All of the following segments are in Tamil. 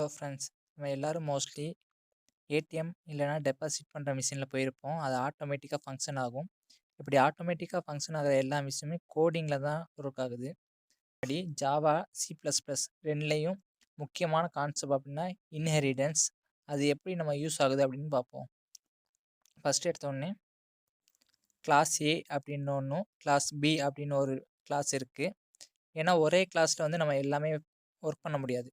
Hello friends. நம்ம எல்லாரும் மோஸ்ட்லி ஏடிஎம் இல்லைனா டெபாசிட் பண்ணுற மிஷினில் போயிருப்போம். அது ஆட்டோமேட்டிக்காக ஃபங்க்ஷன் ஆகும். இப்படி ஆட்டோமேட்டிக்காக ஃபங்க்ஷன் ஆகிற எல்லா விஷயமே கோடிங்கில் தான் ஒர்க் ஆகுது. அப்படி ஜாவா, C++ ரெண்டுலேயும் முக்கியமான கான்செப்ட் அப்படின்னா இன்ஹெரிடன்ஸ். அது எப்படி நம்ம யூஸ் ஆகுது அப்படின்னு பார்ப்போம். ஃபஸ்ட்டு எடுத்தோடனே கிளாஸ் ஏ அப்படின்னு ஒன்றும் கிளாஸ் பி அப்படின்னு ஒரு கிளாஸ் இருக்குது. ஏன்னா ஒரே கிளாஸில் வந்து நம்ம எல்லாமே ஒர்க் பண்ண முடியாது.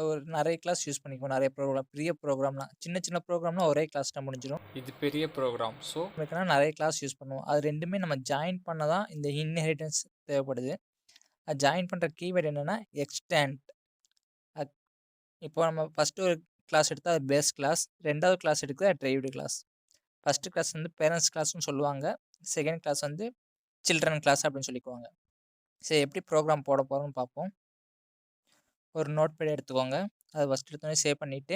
ஒரு நிறைய கிளாஸ் யூஸ் பண்ணிக்குவோம். நிறைய ப்ரோக்ராம், பெரிய ப்ரோக்ராம்லாம் சின்ன சின்ன ப்ரோக்ராம்லாம் ஒரே கிளாஸில் முடிஞ்சிடும். இது பெரிய ப்ரோக்ராம். ஸோ இதுக்குன்னா நிறைய கிளாஸ் யூஸ் பண்ணுவோம். அது ரெண்டுமே நம்ம ஜாயின் பண்ண தான் இந்த இன்ஹெரிட்டன்ஸ் தேவைப்படுது. அது ஜாயின் பண்ணுற கீவேர்டு என்னென்னா எக்ஸ்டெண்ட். இப்போ நம்ம ஃபஸ்ட்டு ஒரு கிளாஸ் எடுத்தால் அது பேஸ் கிளாஸ், ரெண்டாவது கிளாஸ் எடுத்தால் அது டிரைவ்டு கிளாஸ். ஃபஸ்ட்டு கிளாஸ் வந்து பேரண்ட்ஸ் கிளாஸ்னு சொல்லுவாங்க, செகண்ட் கிளாஸ் வந்து சில்ட்ரன் கிளாஸ் அப்படின்னு சொல்லிக்குவாங்க. சரி, எப்படி ப்ரோக்ராம் போட போகிறோம்னு பார்ப்போம். ஒரு நோட் பேட் எடுத்துக்கோங்க. அதை ஃபஸ்ட் எடுத்தோடனே சேவ் பண்ணிவிட்டு,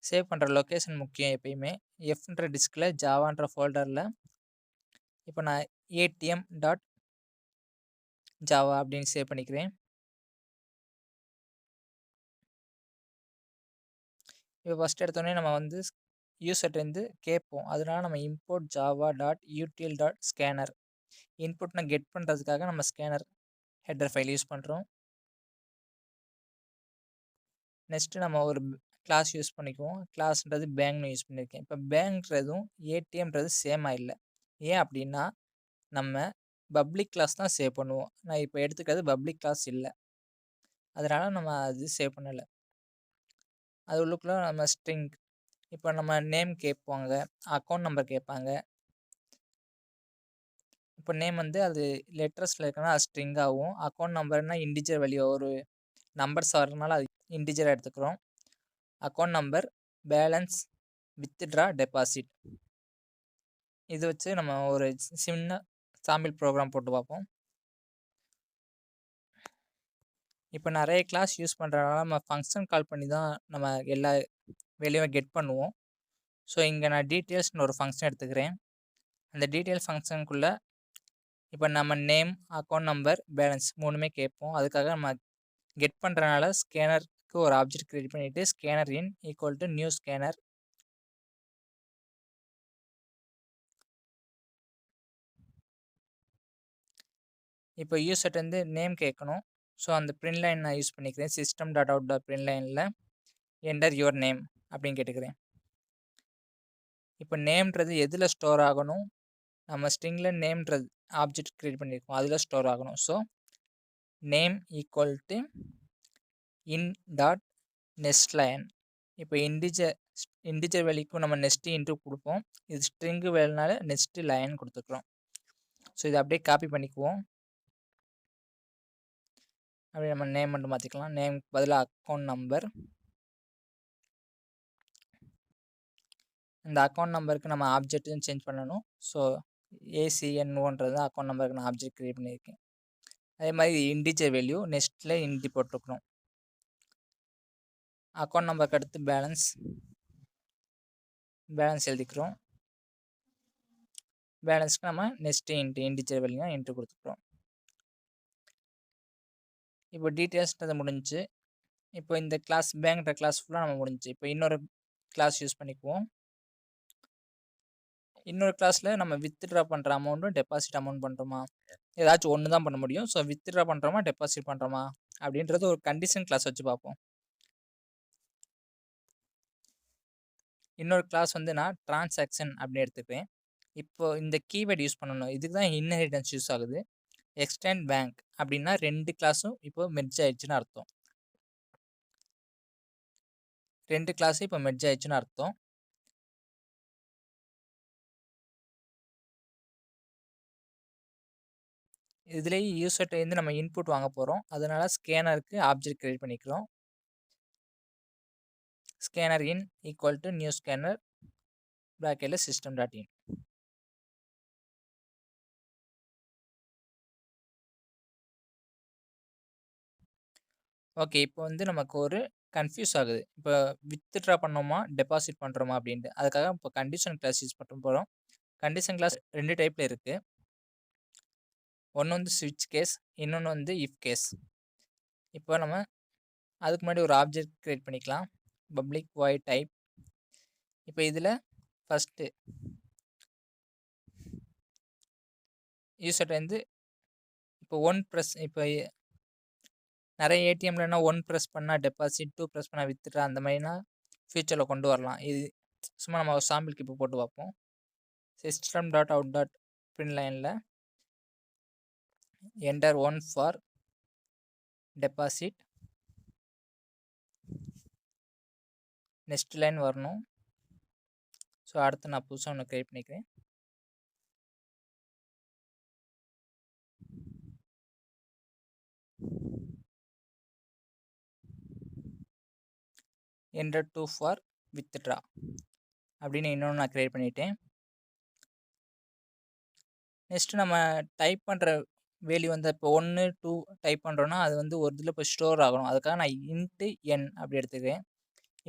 சேவ் பண்ணுற லொக்கேஷன் முக்கியம் எப்பயுமே. எஃப்ன்ற டிஸ்கில் ஜாவான்ற ஃபோல்டரில் இப்போ நான் atm.java அப்படின்னு சேவ் பண்ணிக்கிறேன். இப்போ ஃபஸ்ட் எடுத்தோடனே நம்ம வந்து யூசர்ட்டேருந்து கேட்போம். அதனால நம்ம import java.util.scanner இன்புட்னா கெட் பண்ணுறதுக்காக நம்ம ஸ்கேனர் ஹெட்டர் ஃபைல் யூஸ் பண்ணுறோம். நெக்ஸ்ட்டு நம்ம ஒரு கிளாஸ் யூஸ் பண்ணிக்குவோம். கிளாஸ்ன்றது பேங்க்னு யூஸ் பண்ணியிருக்கேன். இப்போ பேங்க்ன்றதும் ஏடிஎம்ன்றது சேமாக இல்லை. ஏன் அப்படின்னா நம்ம பப்ளிக் கிளாஸ் தான் சேவ் பண்ணுவோம். நான் இப்போ எடுத்துக்கிறது பப்ளிக் கிளாஸ் இல்லை, அதனால் நம்ம அது சேவ் பண்ணலை. அது உள்ளுக்குள்ள நம்ம ஸ்ட்ரிங், இப்போ நம்ம நேம் கேட்பாங்க, அக்கௌண்ட் நம்பர் கேட்பாங்க. இப்போ நேம் வந்து அது லெட்டர்ஸில் இருக்குன்னா அது ஸ்ட்ரிங் ஆகும். அக்கௌண்ட் நம்பர்னால் இன்டிஜர் வேல்யூ, ஒரு நம்பர்ஸ் வரதுனால அது இன்டிஜராக எடுத்துக்கிறோம். Account number, balance, withdraw, deposit. இது வச்சு நம்ம ஒரு சின்ன சாம்பிள் ப்ரோக்ராம் போட்டு பார்ப்போம். இப்போ நிறைய கிளாஸ் யூஸ் பண்ணுறதுனால நம்ம ஃபங்க்ஷன் கால் பண்ணி தான் நம்ம எல்லா வேலையும் கெட் பண்ணுவோம். ஸோ இங்கே நான் டீட்டெயில்ஸ்னு ஒரு ஃபங்க்ஷன் எடுத்துக்கிறேன். அந்த டீட்டெயில்ஸ் ஃபங்க்ஷனுக்குள்ளே இப்போ நம்ம நேம், அக்கௌண்ட் நம்பர், பேலன்ஸ் மூணுமே கேட்போம். அதுக்காக நம்ம கெட் பண்ணுறனால ஸ்கேனருக்கு ஒரு ஆப்ஜெக்ட் க்ரியேட் பண்ணிவிட்டு scanner in equal to new scanner. இப்போ யூசர்ட்டேருந்து நேம் கேட்கணும். ஸோ அந்த பிரிண்ட் லைன் நான் யூஸ் பண்ணிக்கிறேன். system.out.println லைனில் என்டர் யுவர் நேம் அப்படின்னு கேட்டுக்கிறேன். இப்போ நேம்ன்றது எதில் ஸ்டோர் ஆகணும்? நம்ம ஸ்ட்ரிங்கில் நேம்ன்றது ஆப்ஜெக்ட் க்ரியேட் பண்ணியிருக்கோம், அதில் ஸ்டோர் ஆகணும். So name equal to in.nestLine. இப்போ இன்டிஜர் வேல்யூக்கும் நம்ம நெக்ஸ்ட்டு இன்ட்டு கொடுப்போம். இது ஸ்ட்ரிங்கு வேலைனால நெக்ஸ்ட்டு லைன் கொடுத்துக்கிறோம். ஸோ இதை அப்படியே காப்பி பண்ணிக்குவோம். அப்படியே நம்ம நேம் மட்டும் மாற்றிக்கலாம். நேமுக்கு பதிலாக அக்கௌண்ட் நம்பர். இந்த அக்கௌண்ட் நம்பருக்கு நம்ம ஆப்ஜெக்ட்டும் சேஞ்ச் பண்ணணும். ஸோ ACNOன்றது அக்கௌண்ட் நம்பருக்கு நான் ஆப்ஜெக்ட் க்ரியேட் பண்ணியிருக்கேன். அதே மாதிரி இன்டிஜர் வேல்யூ நெக்ஸ்ட்டில் இன்டி போட்டுருக்கணும். அக்கௌண்ட் நம்பருக்கு அடுத்து பேலன்ஸ் எழுதிக்கிறோம். பேலன்ஸ்க்கு நம்ம நெக்ஸ்ட்டு இன்டிஜர் வேல்யூ இன்ட்டு கொடுத்துக்கிறோம். இப்போ டீட்டெயில்ஸ்ன்றது முடிஞ்சு. இப்போ இந்த கிளாஸ் பேங்க்ன்ற கிளாஸ் ஃபுல்லாக நம்ம முடிஞ்சு. இப்போ இன்னொரு கிளாஸ் யூஸ் பண்ணிக்குவோம். இன்னொரு கிளாஸில் நம்ம வித்ட்ரா பண்ணுற அமௌண்ட்டும் டெபாசிட் அமௌண்ட் பண்ணுறோமா, ஏதாச்சும் ஒன்று தான் பண்ண முடியும். ஸோ வித்ட்ரா பண்ணுறோமா டெபாசிட் பண்ணுறோமா அப்படின்றது ஒரு கண்டிஷன் கிளாஸ் வச்சு பார்ப்போம். இன்னொரு கிளாஸ் வந்து நான் டிரான்சாக்ஷன் அப்படின்னு எடுத்துக்கிறேன். இப்போ இந்த கீவேர்டு யூஸ் பண்ணணும். இதுக்கு தான் இன்ஹெரிட்டன்ஸ் யூஸ் ஆகுது. எக்ஸ்டெண்ட் பேங்க் அப்படின்னா ரெண்டு கிளாஸும் இப்போ மெர்ஜ் ஆயிடுச்சுன்னு அர்த்தம். ரெண்டு கிளாஸும் இப்போ மெர்ஜ் ஆயிடுச்சுன்னு அர்த்தம். இதுலேயே யூசர்ட்டேருந்து நம்ம இன்புட் வாங்க போகிறோம். அதனால ஸ்கேனருக்கு ஆப்ஜெக்ட் க்ரியேட் பண்ணிக்கிறோம். Scanner in equal to new scanner ப்ராக்கெட்டில் system.in. ஓகே, இப்போ வந்து நமக்கு ஒரு கன்ஃபியூஸ் ஆகுது. இப்போ வித்ட்ரா பண்ணோமா டெபாசிட் பண்ணுறோமா அப்படின்ட்டு. அதுக்காக இப்போ கண்டிஷன் கிளாஸ் யூஸ் பண்ண போகிறோம். கண்டிஷன் கிளாஸ் ரெண்டு டைப்பில் இருக்குது. ஒன்று வந்து ஸ்விட்ச் கேஸ், இன்னொன்று வந்து இஃப் கேஸ். இப்போ நம்ம அதுக்கு முன்னாடி ஒரு ஆப்ஜெக்ட் கிரியேட் பண்ணிக்கலாம். Public void type. இப்போ இதில் ஃபஸ்ட்டு யூசர்லேருந்து இப்போ ப்ரெஸ் இப்போ நிறைய ஏடிஎம்லனா 1 ப்ரெஸ் பண்ணால் டெபாசிட், 2 ப்ரெஸ் பண்ணால் வித்ட்ரா, அந்த மாதிரினா ஃபியூச்சரில் கொண்டு வரலாம். இது சும்மா நம்ம ஒரு சாம்பிளுக்கு இப்போ போட்டு பார்ப்போம். system.out.printlnல enter 1 for deposit, next line வரணும். ஸோ அடுத்து நான் புதுசாக ஒன்று க்ரியேட் பண்ணிக்கிறேன். enter 2 for withdraw அப்படின்னு இன்னொன்று நான் க்ரியேட் பண்ணிட்டேன். நெக்ஸ்ட்டு நம்ம டைப் பண்ணுற வேல்யூ வந்து இப்போ 1, 2 டைப் பண்ணுறோன்னா அது வந்து ஒரு இதில் இப்போ ஸ்டோர் ஆகணும். அதுக்காக நான் இன்ட்டு என் அப்படி எடுத்துக்கிறேன்.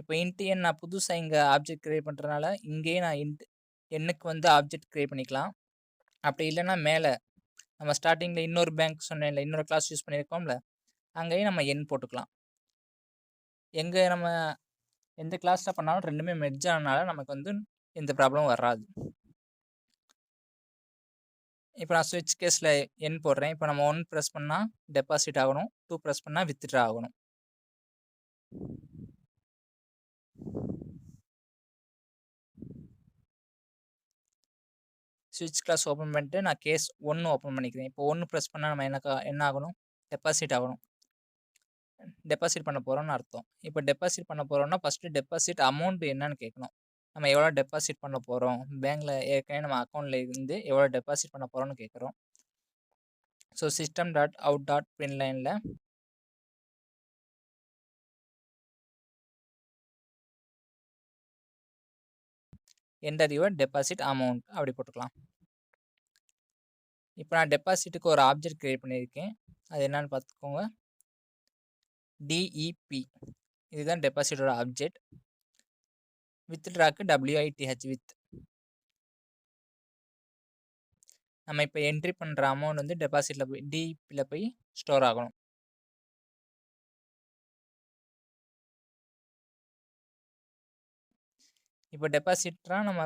இப்போ இன்ட்டு என் நான் புதுசாக இங்கே ஆப்ஜெக்ட் க்ரியேட் பண்ணுறதுனால இங்கேயே நான் எண்ணுக்கு வந்து ஆப்ஜெக்ட் க்ரியேட் பண்ணிக்கலாம். அப்படி இல்லைன்னா மேலே நம்ம ஸ்டார்டிங்கில் இன்னொரு பேங்க் சொன்னேன்ல, இன்னொரு கிளாஸ் யூஸ் பண்ணியிருக்கோம்ல, அங்கேயும் நம்ம எண் போட்டுக்கலாம். எங்கே நம்ம எந்த கிளாஸில் பண்ணாலும் ரெண்டுமே மெர்ஜ் ஆனனால நமக்கு வந்து எந்த ப்ராப்ளமும் வராது. இப்போ நான் ஸ்விட்ச் கேஸில் எண் போடுறேன். இப்போ நம்ம 1 ப்ரெஸ் பண்ணால் டெபாசிட் ஆகணும், 2 ப்ரெஸ் பண்ணால் வித்ட்ரா ஆகணும். ஸ்விட்ச் கிளாஸ் ஓப்பன் பண்ணிட்டு நான் கேஸ் 1 ஓப்பன் பண்ணிக்கிறேன். இப்போ 1 ப்ரெஸ் பண்ணால் நம்ம என்ன ஆகணும்? டெபாசிட் ஆகணும். டெபாசிட் பண்ண போகிறோம்னு அர்த்தம். இப்போ டெபாசிட் பண்ண போகிறோம்னா ஃபஸ்ட்டு டெபாசிட் அமௌண்ட் என்னன்னு கேட்கணும். நம்ம எவ்வளோ டெபாசிட் பண்ண போகிறோம், பேங்க்கில் ஏற்கனவே நம்ம அக்கௌண்ட்டில் இருந்து எவ்வளோ டெபாசிட் பண்ண போகிறோம்னு கேட்குறோம். ஸோ system.out.printlnல enter your deposit amount அப்படி போட்டுக்கலாம். இப்போ நான் டெபாசிட்டுக்கு ஒரு ஆப்ஜெக்ட் க்ரியேட் பண்ணியிருக்கேன். அது என்னன்னு பார்த்துக்கோங்க. DEP இதுதான் டெபாசிட்டோட ஆப்ஜெக்ட். வித்ட்ராக்கு WITH with. நம்ம இப்போ என்ட்ரி பண்ணுற அமௌண்ட் வந்து டெபாசிட்டில் போய் டிஇபியில் போய் ஸ்டோர் ஆகணும். இப்போ டெபாசிட்லாம் நம்ம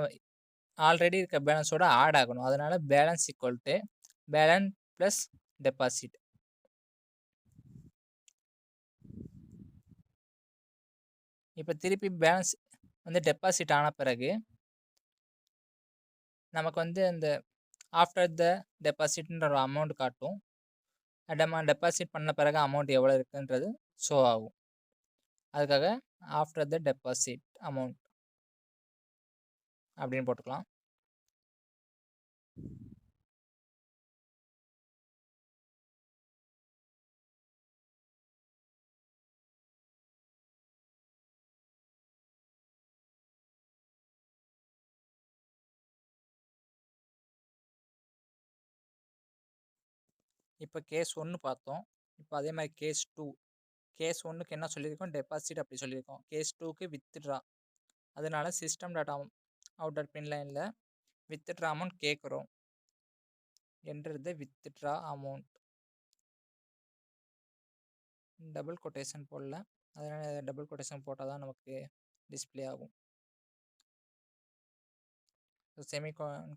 ஆல்ரெடி இருக்க பேலன்ஸோட ஆட் ஆகணும். அதனால balance equal to balance plus deposit. இப்போ திருப்பி பேலன்ஸ் வந்து டெபாசிட் ஆன பிறகு நமக்கு வந்து அந்த ஆஃப்டர் த டெபாசிட்ன்ற ஒரு அமௌண்ட் காட்டும். நம்ம டெபாசிட் பண்ண பிறகு அமௌண்ட் எவ்வளோ இருக்குன்றது ஷோ ஆகும். அதுக்காக ஆஃப்டர் த டெபாசிட் அமௌண்ட் அப்படின்னு போட்டுக்கலாம். இப்போ கேஸ் 1 பார்த்தோம். இப்போ அதே மாதிரி கேஸ் 2. கேஸ் 1க்கு என்ன சொல்லியிருக்கோம்? டெபாசிட் அப்படி சொல்லியிருக்கோம். கேஸ் 2க்கு வித்ட்ரா. அதனால system.out.printlnல வித்ட்ரா அமௌண்ட் கேட்குறோம். enter the withdraw amount. Double quotation போடல, அதனால் டபுள் கொட்டேஷன் போட்டால் தான் நமக்கு டிஸ்பிளே ஆகும். செமி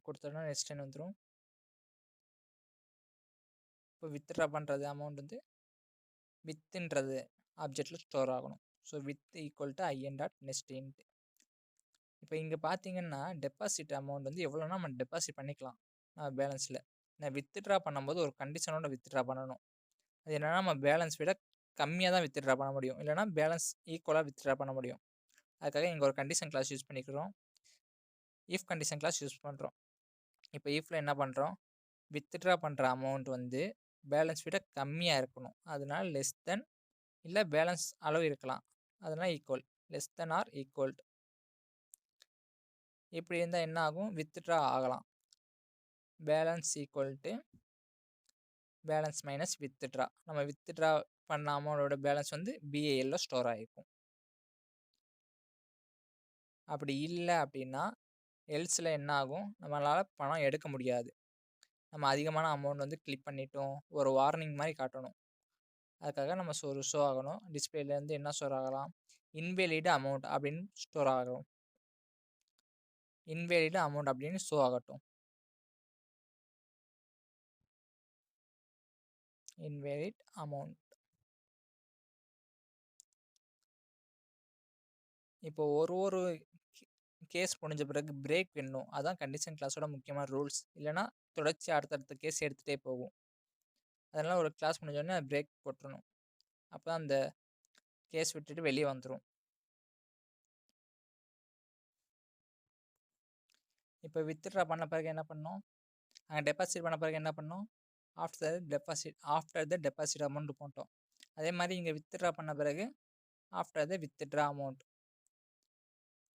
கொடுத்தோன்னா நெக்ஸ்ட் டைம் வந்துடும். இப்போ வித்ட்ரா பண்ணுறது அமௌண்ட் வந்து வித்துன்றது ஆப்ஜெக்டில் ஸ்டோர் ஆகணும். So with equal to IN.next int. இப்போ இங்கே பார்த்தீங்கன்னா டெபாசிட் அமௌண்ட் வந்து எவ்வளோனா நம்ம டெபாசிட் பண்ணிக்கலாம் பேலன்ஸில். நான் வித்ட்ரா பண்ணும்போது ஒரு கண்டிஷனோட வித்ட்ரா பண்ணணும். அது என்னென்னா நம்ம பேலன்ஸ் விட கம்மியாக தான் வித்ட்ரா பண்ண முடியும், இல்லைனா பேலன்ஸ் ஈக்குவலாக வித்ட்ரா பண்ண முடியும். அதுக்காக இங்கே ஒரு கண்டிஷன் கிளாஸ் யூஸ் பண்ணிக்கிறோம். இஃப் கண்டிஷன் கிளாஸ் யூஸ் பண்ணுறோம். இப்போ இஃப்பில் என்ன பண்ணுறோம்? வித்ட்ரா பண்ணுற அமௌண்ட் வந்து பேலன்ஸ் விட கம்மியாக இருக்கணும். அதனால லெஸ் தென், இல்லை பேலன்ஸ் அளவு இருக்கலாம், அதனால் equal, less than or equal. இப்படி இருந்தால் என்ன ஆகும்? வித்ட்ரா ஆகலாம். Balance equal to balance minus withdraw. நம்ம வித்ட்ரா பண்ண அமௌண்டோட பேலன்ஸ் வந்து BALல ஸ்டோர் ஆகிருக்கும். அப்படி இல்லை அப்படின்னா எல்ஸில் என்ன ஆகும்? நம்மளால் பணம் எடுக்க முடியாது. நம்ம அதிகமான அமௌண்ட் வந்து கிளிக் பண்ணிட்டோம், ஒரு வார்னிங் மாதிரி காட்டணும். அதுக்காக நம்ம ஷோ ஆகணும். டிஸ்பிளேலேருந்து என்ன ஸ்டோர் ஆகலாம், இன்வேலிட் அமௌண்ட் அப்படின்னு ஸ்டோர் ஆகும். இன்வேலிட் அமௌண்ட் அப்படின்னு ஷோ ஆகட்டும். Invalid amount. இப்போ ஒரு கேஸ் முடிஞ்ச பிறகு பிரேக் வேணும். அதான் கண்டிஷன் கிளாஸோட முக்கியமான ரூல்ஸ். இல்லைன்னா தொடர்ச்சி அடுத்தடுத்த கேஸ் எடுத்துகிட்டே போகும். அதனால் ஒரு கிளாஸ் முடிஞ்சோடனே பிரேக் போட்டுறணும். அப்போ அந்த கேஸ் விட்டுட்டு வெளியே வந்துடும். இப்போ வித்ட்ரா பண்ண பிறகு என்ன பண்ணணும், அங்கே டெபாசிட் பண்ண பிறகு என்ன பண்ணணும், ஆஃப்டர் த டெபாசிட் அமௌண்ட் போட்டோம். அதே மாதிரி இங்கே வித்ட்ரா பண்ண பிறகு ஆஃப்டர் த வித்ட்ரா அமௌண்ட்.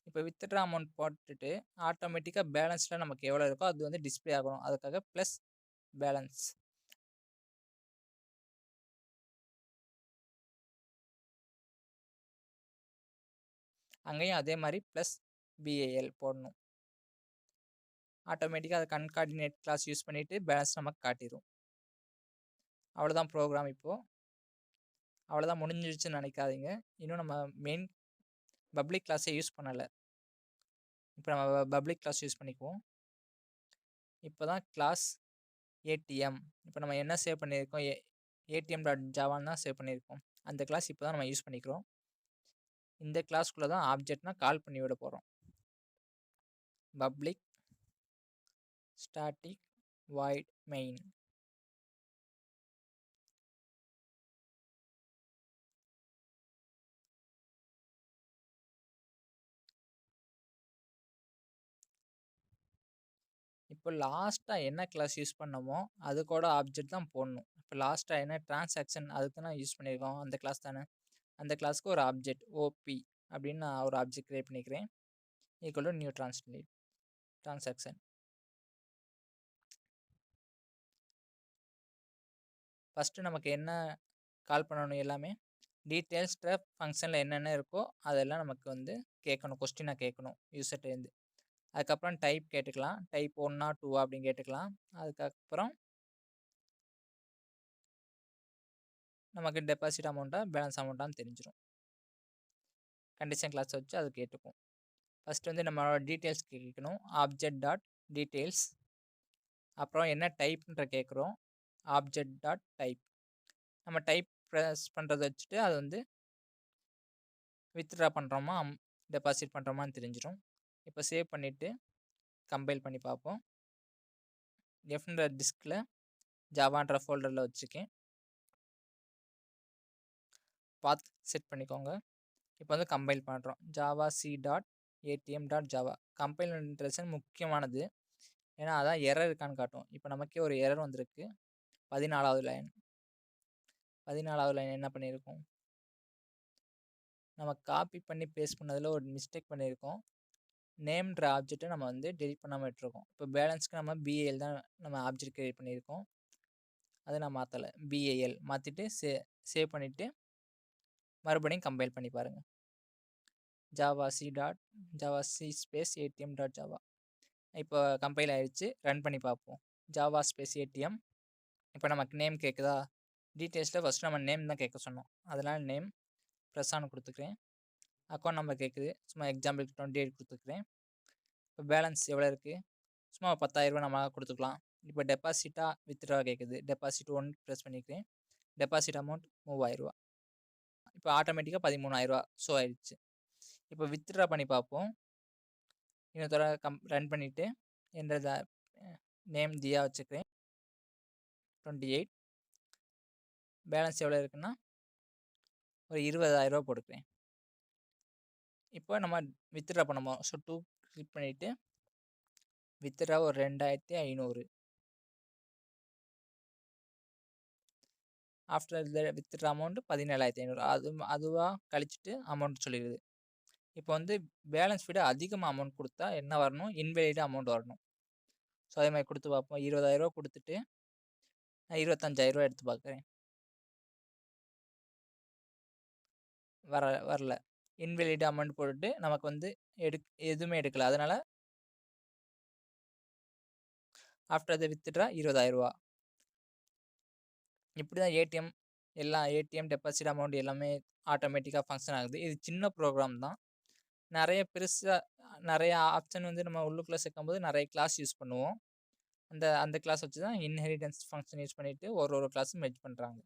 இப்போ வித்ட்ரா அமௌண்ட் போட்டுட்டு ஆட்டோமேட்டிக்காக பேலன்ஸில் நமக்கு எவ்வளோ இருக்கோ அது வந்து டிஸ்பிளே ஆகணும். அதுக்காக ப்ளஸ் பேலன்ஸ். அங்கேயும் அதே மாதிரி ப்ளஸ் பிஏஎல் போடணும். ஆட்டோமேட்டிக்காக அதை கன்கார்டினேட் கிளாஸ் யூஸ் பண்ணிவிட்டு பேலன்ஸ் நமக்கு காட்டிடும். அவ்வளோதான் ப்ரோக்ராம். இப்போது அவ்வளோதான் முடிஞ்சிடுச்சுன்னு நினைக்காதீங்க. இன்னும் நம்ம மெயின் பப்ளிக் கிளாஸை யூஸ் பண்ணலை. இப்போ நம்ம பப்ளிக் கிளாஸ் யூஸ் பண்ணிக்குவோம். இப்போ தான் கிளாஸ் ஏடிஎம். இப்போ நம்ம என்ன சேவ் பண்ணியிருக்கோம், atm.javaன்னு தான் சேவ் பண்ணியிருக்கோம். அந்த கிளாஸ் இப்போ தான் நம்ம யூஸ் பண்ணிக்கிறோம். இந்த கிளாஸ்க்குள்ளே தான் ஆப்ஜெக்ட்னா கால் பண்ணி விட போகிறோம். Public static void main. இப்போ லாஸ்ட்டாக என்ன கிளாஸ் யூஸ் பண்ணமோ அது கூட ஆப்ஜெக்ட் தான் போடணும். இப்போ லாஸ்ட்டாக என்ன டிரான்சாக்ஷன் அதுக்கு தான் யூஸ் பண்ணியிருக்கோம், அந்த கிளாஸ் தானே. அந்த கிளாஸ்க்கு ஒரு ஆப்ஜெக்ட் ஓபி அப்படின்னு நான் ஒரு ஆப்ஜெக்ட் க்ரியேட் பண்ணிக்கிறேன். Equal to new transaction. First நமக்கு என்ன கால் பண்ணணும், எல்லாமே டீட்டெயில்ஸ் ஃபங்க்ஷனில் என்னென்ன இருக்கோ அதெல்லாம் நமக்கு வந்து கேட்கணும், கொஸ்டினாக கேட்கணும் யூசர்ட்டேருந்து. அதுக்கப்புறம் டைப் கேட்டுக்கலாம், டைப் 1 or 2 அப்படின்னு கேட்டுக்கலாம். அதுக்கப்புறம் நமக்கு டெபாசிட் அமௌண்ட்டாக பேலன்ஸ் அமௌண்ட்டான்னு தெரிஞ்சிடும். கண்டிஷன் கிளாஸ் வச்சு அது கேட்டுக்கும். ஃபஸ்ட்டு வந்து நம்மளோட டீட்டெயில்ஸ் கேட்கணும், ஆப்ஜெக்ட்.டீட்டெயில்ஸ். அப்புறம் என்ன டைப்ன்ற கேட்குறோம், ஆப்ஜெக்ட்.டைப். நம்ம டைப் ப்ரெஸ் பண்ணுறதை வச்சுட்டு அது வந்து வித்ட்ரா பண்ணுறோமா டெபாசிட் பண்ணுறோமான்னு தெரிஞ்சிடும். இப்போ சேவ் பண்ணிவிட்டு கம்பைல் பண்ணி பார்ப்போம். எஃப்ன்ற டிஸ்கில் ஜாவான்ற ஃபோல்டரில் வச்சுக்கேன். பாத் செட் பண்ணிக்கோங்க. இப்போ வந்து கம்பைல் பண்ணுறோம், ஜாவா c.atm.java. கம்பைல்ன்றது முக்கியமானது, ஏன்னா அதான் எரர் இருக்கான்னு காட்டும். இப்போ நமக்கே ஒரு எரர் வந்திருக்கு. 14வது லைன். 14வது லைன் என்ன பண்ணியிருக்கோம், நம்ம காப்பி பண்ணி பேஸ்ட் பண்ணதில் ஒரு மிஸ்டேக் பண்ணியிருக்கோம். நேம்ன்ற ஆப்ஜெக்ட்டை நம்ம வந்து டெலிட் பண்ணாமல் விட்டுருக்கோம். இப்போ பேலன்ஸ்க்கு நம்ம பிஏஎல் தான் நம்ம ஆப்ஜெக்ட் க்ரியேட் பண்ணியிருக்கோம். அதை நான் மாற்றலை, பிஏஎல் மாற்றிட்டு சேவ் பண்ணிவிட்டு மறுபடியும் கம்பைல் பண்ணி பாருங்கள். Java c space atm.java. இப்போ கம்பைல் ஆகிடுச்சு. ரன் பண்ணி பார்ப்போம். Java space ATM. இப்போ நமக்கு நேம் கேட்குதா, டீட்டெயில்ஸில் ஃபஸ்ட்டு நம்ம நேம் தான் கேட்க சொன்னோம், அதனால் நேம் ப்ரெஸ்ஸானு கொடுத்துக்கிறேன். அக்கௌண்ட் நம்பர் கேட்குது, சும்மா எக்ஸாம்பிளுக்கு 28 கொடுத்துக்கிறேன். இப்போ பேலன்ஸ் எவ்வளோ இருக்குது, சும்மா 10,000 நம்ம கொடுத்துக்கலாம். இப்போ டெபாசிட்டாக வித்ட்ரா கேட்குது, டெபாசிட் 1 ப்ரெஸ் பண்ணிக்கிறேன். Deposit amount 3000. இப்போ ஆட்டோமேட்டிக்காக 13,000 ஷோ ஆயிடுச்சு. இப்போ வித்ட்ரா பண்ணி பார்ப்போம். இன்னொரு தடவை ரன் பண்ணிவிட்டு என்னோட நேம் தியா வச்சுக்கிறேன். 28. பேலன்ஸ் எவ்வளோ இருக்குன்னா ஒரு 20,000 போட்டுக்கிறேன். இப்போ நம்ம வித்ட்ரா பண்ணுவோம். ஸோ 2 கிளிக் பண்ணிவிட்டு வித்ட்ரா ஒரு 2,500. After the withdraw amount 17,500. அதுவாக கழிச்சிட்டு அமௌண்ட் சொல்லிடுது. இப்போ வந்து பேலன்ஸ் விட அதிகமாக அமௌண்ட் கொடுத்தா என்ன வரணும், இன்வேலிட் அமௌண்ட் வரணும். ஸோ அதே மாதிரி கொடுத்து பார்ப்போம். 20,000 கொடுத்துட்டு நான் 25,000 எடுத்து பார்க்குறேன். வரல. இன்வேலிட் அமௌண்ட் போட்டுட்டு நமக்கு வந்து எதுவுமே எடுக்கல. அதனால் ஆஃப்டர் த வித்ட்ரா 20,000. இப்படி தான் ஏடிஎம் எல்லா ஏடிஎம், டெபாசிட் அமௌண்ட் எல்லாமே ஆட்டோமேட்டிக்கா ஃபங்ஷன் ஆகுது. இது சின்ன ப்ரோகிராம் தான். நெறைய ஆப்ஷன் வந்து நம்ம உள்ளுக்குள்ள சேர்க்கும்போது நெறைய கிளாஸ் யூஸ் பண்ணுவோம். அந்த அந்த கிளாஸ் வச்சு தான் இன்ஹெரிடன்ஸ் ஃபங்ஷன் யூஸ் பண்ணிட்டு ஒரு கிளாஸும் மெர்ஜ் பண்றாங்க.